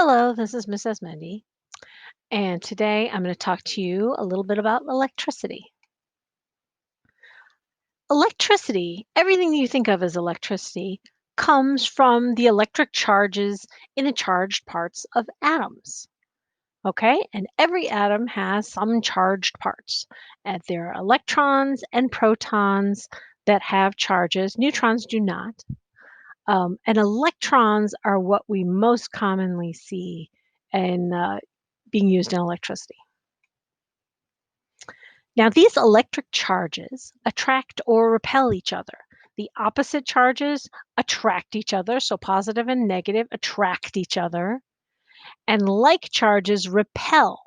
Hello, this is Miss Esmendi, and today I'm going to talk to you a little bit about electricity. Electricity, everything you think of as electricity, comes from the electric charges in the charged parts of atoms. Okay, and every atom has some charged parts, and there are electrons and protons that have charges, neutrons do not. And electrons are what we most commonly see in being used in electricity. Now, these electric charges attract or repel each other. The opposite charges attract each other, so positive and negative attract each other, and like charges repel.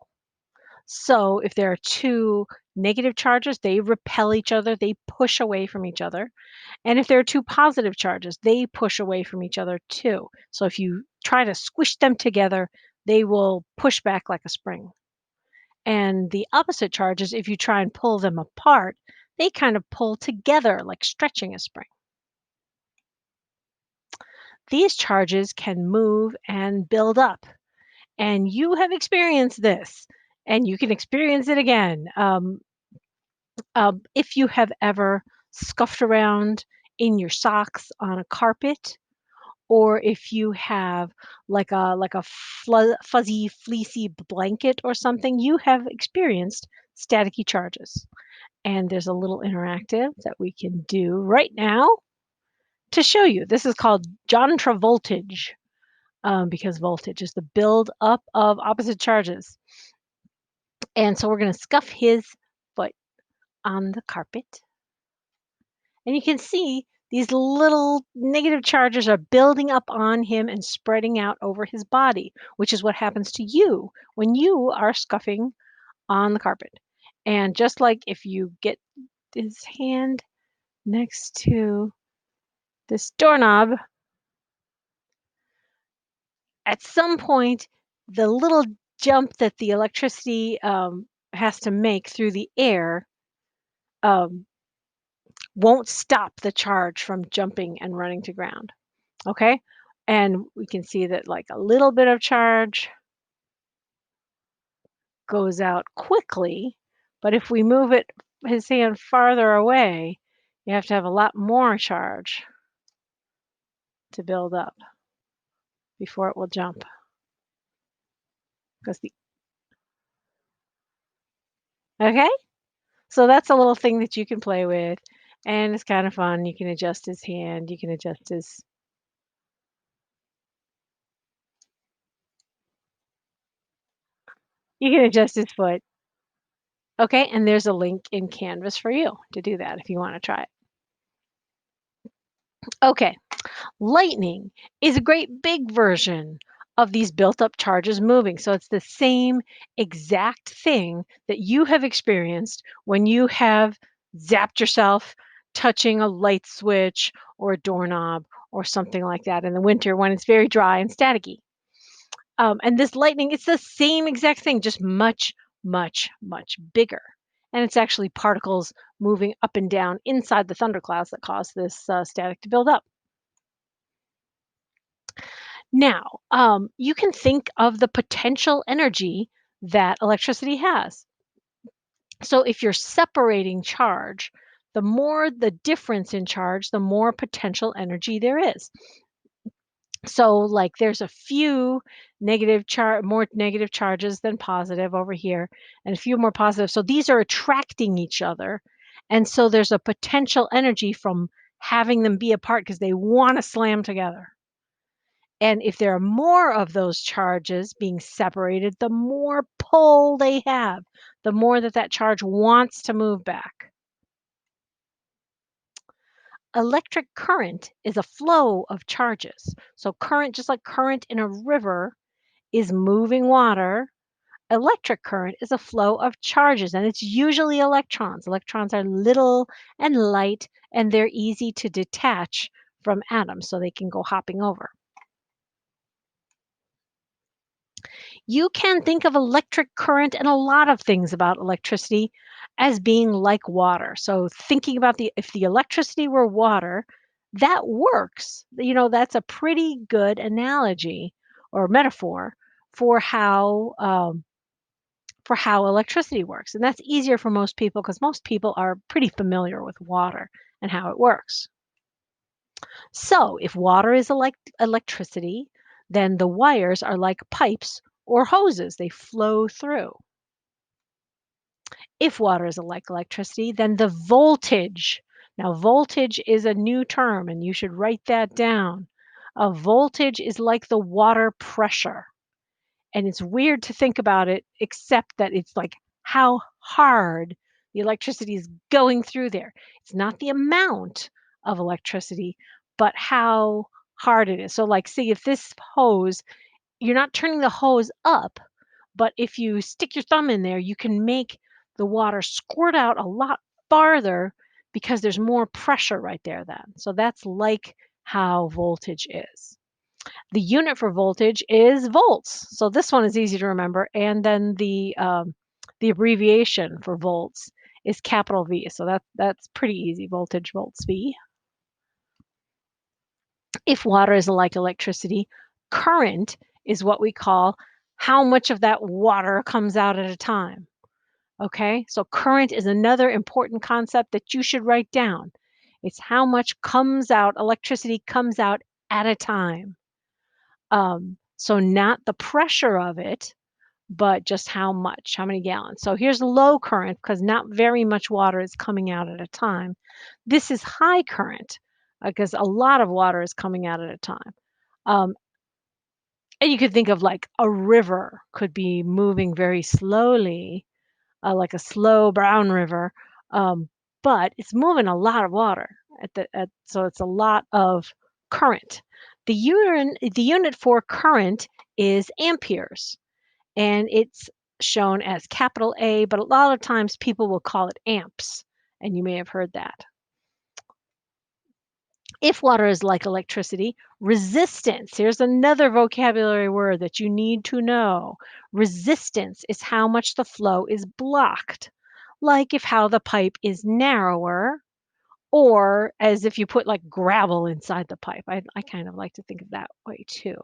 So if there are two negative charges, they repel each other, they push away from each other. And if there are two positive charges, they push away from each other too. So if you try to squish them together, they will push back like a spring. And the opposite charges, if you try and pull them apart, they kind of pull together like stretching a spring. These charges can move and build up. And you have experienced this, and you can experience it again. If you have ever scuffed around in your socks on a carpet, or if you have like a fuzzy, fleecy blanket or something, you have experienced staticky charges. And there's a little interactive that we can do right now to show you. This is called John Travoltage, because voltage is the build up of opposite charges. And so we're going to scuff his foot on the carpet. And you can see these little negative charges are building up on him and spreading out over his body, which is what happens to you when you are scuffing on the carpet. And just like if you get his hand next to this doorknob, at some point, the little jump that the electricity has to make through the air um, won't stop the charge from jumping and running to ground. Okay? And we can see that like a little bit of charge goes out quickly, but if we move his hand farther away, you have to have a lot more charge to build up before it will jump. Because the Okay? So that's a little thing that you can play with, and it's kind of fun. You can adjust his hand, you can adjust his foot. Okay, and there's a link in Canvas for you to do that if you want to try it. Okay, lightning is a great big version of these built up charges moving. So it's the same exact thing that you have experienced when you have zapped yourself touching a light switch or a doorknob or something like that in the winter when it's very dry and staticky. And this lightning, it's the same exact thing, just much, much, much bigger. And it's actually particles moving up and down inside the thunderclouds that cause this static to build up. Now, you can think of the potential energy that electricity has. So if you're separating charge, the more the difference in charge, the more potential energy there is. So like there's a few more negative charges than positive over here and a few more positive. So these are attracting each other. And so there's a potential energy from having them be apart because they want to slam together. And if there are more of those charges being separated, the more pull they have, the more that that charge wants to move back. Electric current is a flow of charges. So current, just like current in a river is moving water, electric current is a flow of charges, and it's usually electrons. Electrons are little and light, and they're easy to detach from atoms, so they can go hopping over. You can think of electric current and a lot of things about electricity as being like water. So thinking about if the electricity were water, that works. That's a pretty good analogy or metaphor for how electricity works. And that's easier for most people because most people are pretty familiar with water and how it works. So, if water is like electricity, then the wires are like pipes or hoses, they flow through. If water is like electricity, then the voltage. Now, voltage is a new term, and you should write that down. A voltage is like the water pressure. And it's weird to think about it, except that it's like how hard the electricity is going through there. It's not the amount of electricity, but how hard it is. So, like, see, if this hose, you're not turning the hose up, but if you stick your thumb in there, you can make the water squirt out a lot farther because there's more pressure right there then. So that's like how voltage is. The unit for voltage is volts. So this one is easy to remember. And then the abbreviation for volts is capital V. So that's pretty easy. Voltage, volts, V. If water is like electricity, current is what we call how much of that water comes out at a time. Okay, so current is another important concept that you should write down. It's how much comes out, electricity comes out at a time. So not the pressure of it, but just how much, how many gallons. So here's low current because not very much water is coming out at a time. This is high current because a lot of water is coming out at a time. Um, and you could think of like a river could be moving very slowly, like a slow brown river, um, but it's moving a lot of water so it's a lot of current. The unit for current is amperes, and it's shown as capital A, but a lot of times people will call it amps, and you may have heard that. If water is like electricity, resistance, here's another vocabulary word that you need to know. Resistance is how much the flow is blocked, like if how the pipe is narrower, or as if you put like gravel inside the pipe. I kind of like to think of that way too.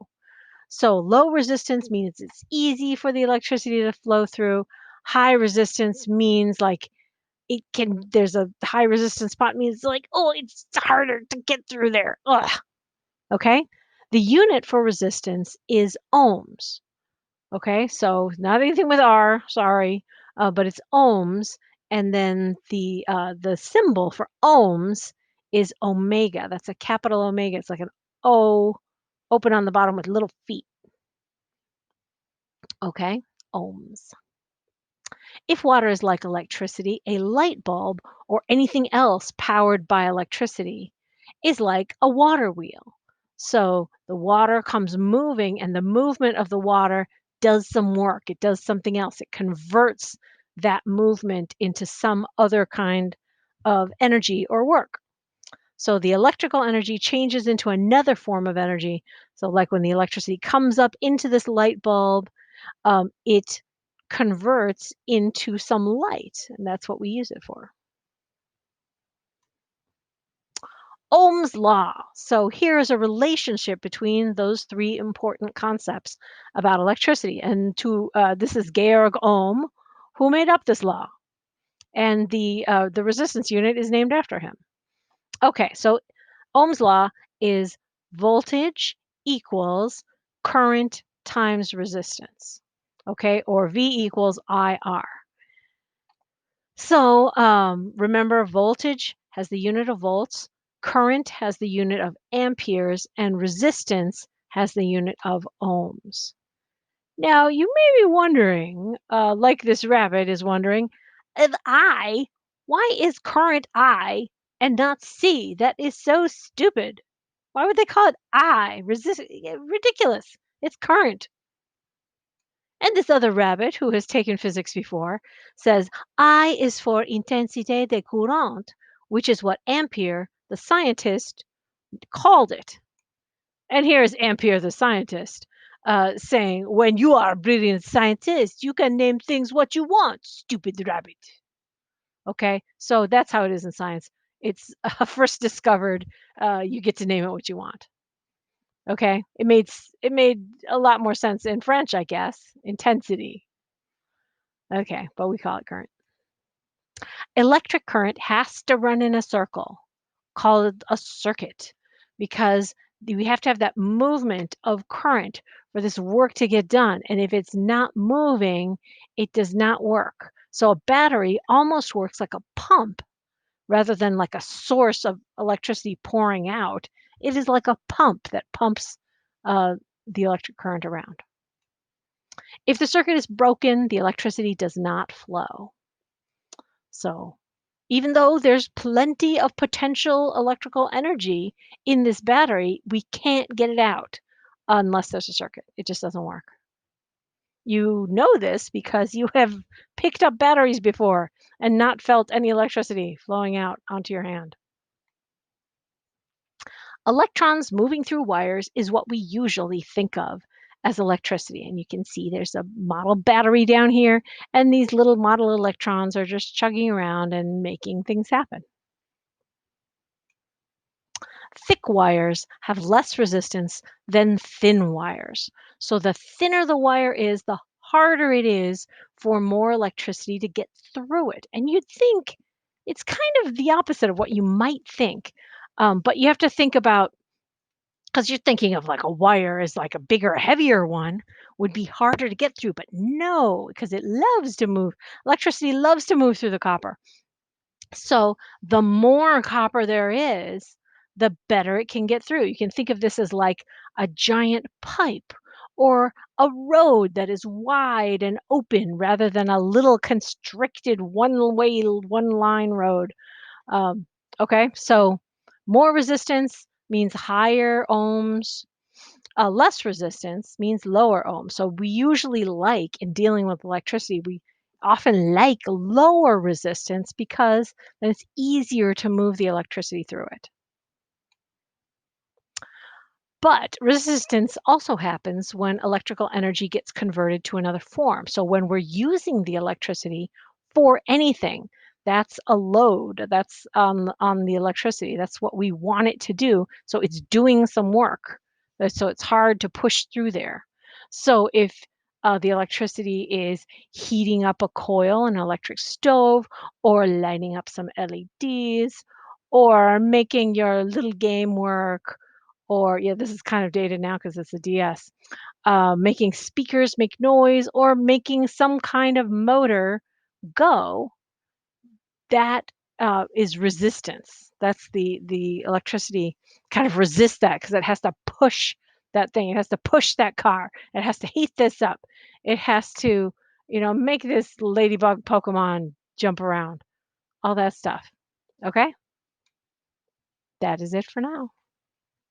So low resistance means it's easy for the electricity to flow through. High resistance means like there's a high resistance spot means like, oh, it's harder to get through there. Ugh. Okay. The unit for resistance is ohms. Okay. So not anything with R, sorry, but it's ohms. And then the symbol for ohms is omega. That's a capital omega. It's like an O open on the bottom with little feet. Okay. Ohms. If water is like electricity, a light bulb or anything else powered by electricity is like a water wheel. So the water comes moving, and the movement of the water does some work. It does something else. It converts that movement into some other kind of energy or work. So the electrical energy changes into another form of energy. So, like when the electricity comes up into this light bulb, it converts into some light, and that's what we use it for. Ohm's law. So here's a relationship between those three important concepts about electricity. And this is Georg Ohm, who made up this law, and the resistance unit is named after him. Okay, so Ohm's law is voltage equals current times resistance. Okay, or V equals IR. So remember, voltage has the unit of volts, current has the unit of amperes, and resistance has the unit of ohms. Now, you may be wondering, like this rabbit is wondering, if why is current I and not C? That is so stupid. Why would they call it I? Ridiculous. It's current. And this other rabbit, who has taken physics before, says I is for intensité de courant, which is what Ampere, the scientist, called it. And here's Ampere, the scientist, saying, when you are a brilliant scientist, you can name things what you want, stupid rabbit. Okay, so that's how it is in science. It's first discovered, you get to name it what you want. Okay? It made a lot more sense in French, I guess. Intensity. Okay, but we call it current. Electric current has to run in a circle called a circuit because we have to have that movement of current for this work to get done. And if it's not moving, it does not work. So a battery almost works like a pump rather than like a source of electricity pouring out. It is like a pump that pumps uh, the electric current around. If the circuit is broken, the electricity does not flow. So even though there's plenty of potential electrical energy in this battery, we can't get it out unless there's a circuit. It just doesn't work. You know this because you have picked up batteries before and not felt any electricity flowing out onto your hand. Electrons moving through wires is what we usually think of as electricity. And you can see there's a model battery down here, and these little model electrons are just chugging around and making things happen. Thick wires have less resistance than thin wires. So the thinner the wire is, the harder it is for more electricity to get through it. And you'd think it's kind of the opposite of what you might think. But you have to think about, because you're thinking of like a wire as like a bigger, heavier one would be harder to get through. But no, because it loves to move. Electricity loves to move through the copper. So the more copper there is, the better it can get through. You can think of this as like a giant pipe or a road that is wide and open rather than a little constricted one way, one line road. Um, okay, so more resistance means higher ohms, less resistance means lower ohm. So we usually like in dealing with electricity, we often like lower resistance because then it's easier to move the electricity through it. But resistance also happens when electrical energy gets converted to another form. So when we're using the electricity for anything, that's a load. That's on the electricity. That's what we want it to do. So it's doing some work. So it's hard to push through there. So if the electricity is heating up a coil in an electric stove, or lighting up some LEDs, or making your little game work, or yeah, this is kind of dated now because it's a DS, making speakers make noise or making some kind of motor go, that is resistance. That's the electricity kind of resists that because it has to push that thing. It has to push that car. It has to heat this up. It has to, make this ladybug Pokemon jump around. All that stuff. Okay, that is it for now.